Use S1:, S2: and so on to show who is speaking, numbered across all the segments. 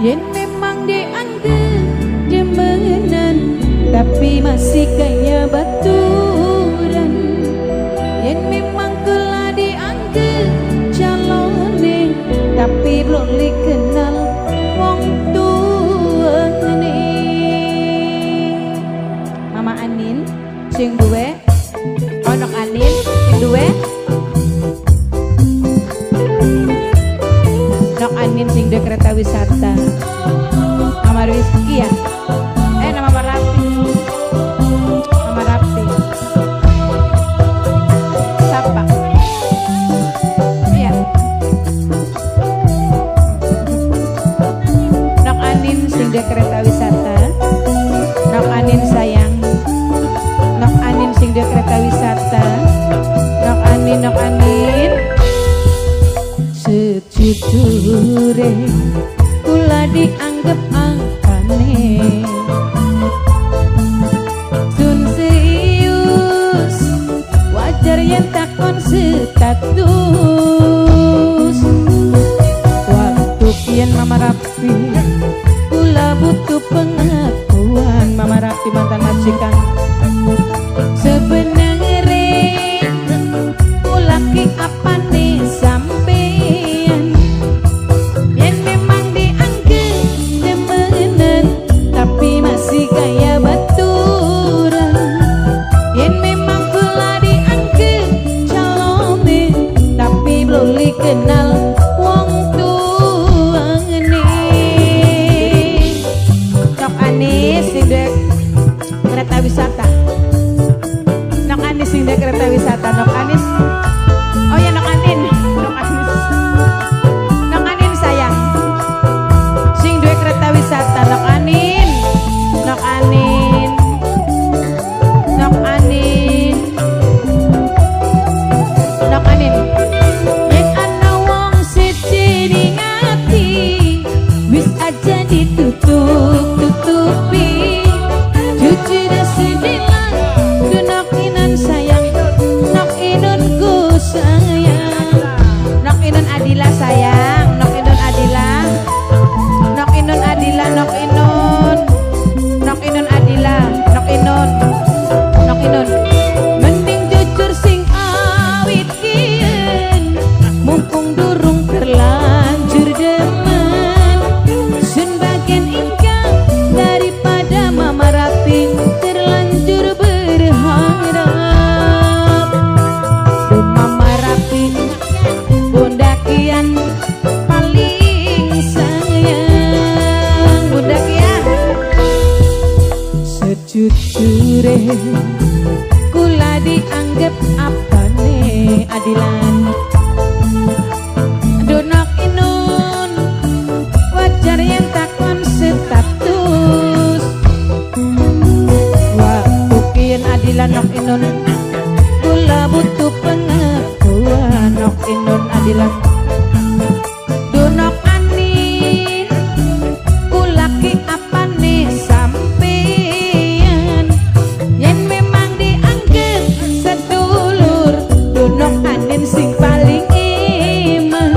S1: Yen memang dianggap demenan tapi masih kayak baturan. Yen memang kula dianggap calone tapi belum dikenal wong tuane. Mama Anin sing duwe, onok Anin sing duwe, Nok Anin sing duwe kereta wisata. Mama Rizky ya, nama Mama Rapti, Mama Rapti. Siapa? Iya. Nok Anin sing duwe kereta wisata. Nok Anin sayang. Nok Anin sing duwe kereta wisata. Nok Anin, Nok Anin. Sejujure kula dianggap angkane sun serius, wajar yen takon status. Waktu kian Mama Rapti kula butuh pengakuan. Mama Rapti mantan majikan. Sebenarnya kula ki apa nih sampean, yen memang dianggap demenan tapi masih kayak baturan. Yen memang kula dianggap calone tapi belum dikenal wong tuane. Nok Anis sing duwe kereta wisata. Nok Anis sing duwe kereta wisata. Nok Anis. Oh ya Nok Anin. Nok Anis. Nok Anin sayang. Sing duwe kereta wisata. Nok Anin. Nok Anin. Nok Anin. Nok Anin. Yen ana wong siji ning ati wis aja ditutup-tutupi. Jujur sedilan Nok Inon sayang. Nok Inunku sayang. Nok Inun Adila sayang. Nok Inun Adila. Nok Inun Adila. Nok Inun. Nok Inun Adila. Nok Inun. Nok Inun. Mending jujur sing awit kian, mumpung durung terlanjur demen. Sun bagian ingkang daripada Mama Rapti terlanjur berharap. Duh Mama Rapti bunda kian paling sayang. Bunda kian sejujure kula dianggap apane adilan. Aduh Nok Inun, wajar yang takon status. Waktu kian adilan Nok Inun kula butuh pengakuan. Nok Inun adilan. Duh Nok Anin, kula ki apane sampean, yen memang dianggap sedulur. Duh Nok Anin sing paling iman,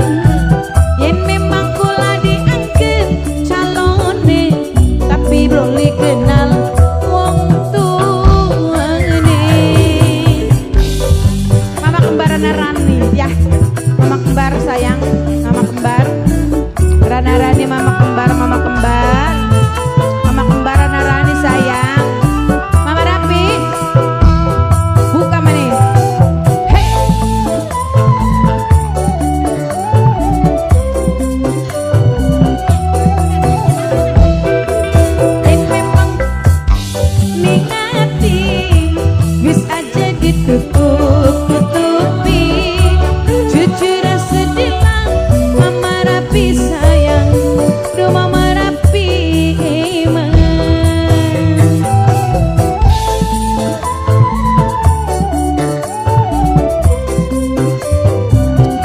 S1: yen memang kula dianggap calone tapi belum dikenal wong tuane. Mama kembar Rani ya. Mama kembar sayang. Mama kembar Rana Rani. Mama kembar. Mama kembar. Mama kembar Rana Rani sayang. Mama Rapi buka manis. Hey. Yen memang ning ati wis aja ditutup-tutupi. Jujur sedilang Mama Rapi sayang. Duh Mama Rapi iman.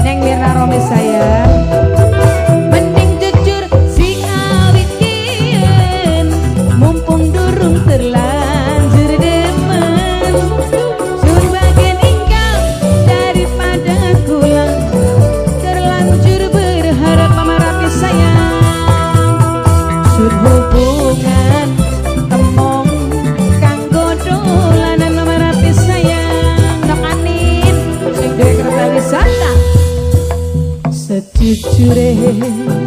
S1: Neng Mirna Romi sayang. Mending jujur sing awit kian, mumpung durung terlanjur demen. Sun bagian jure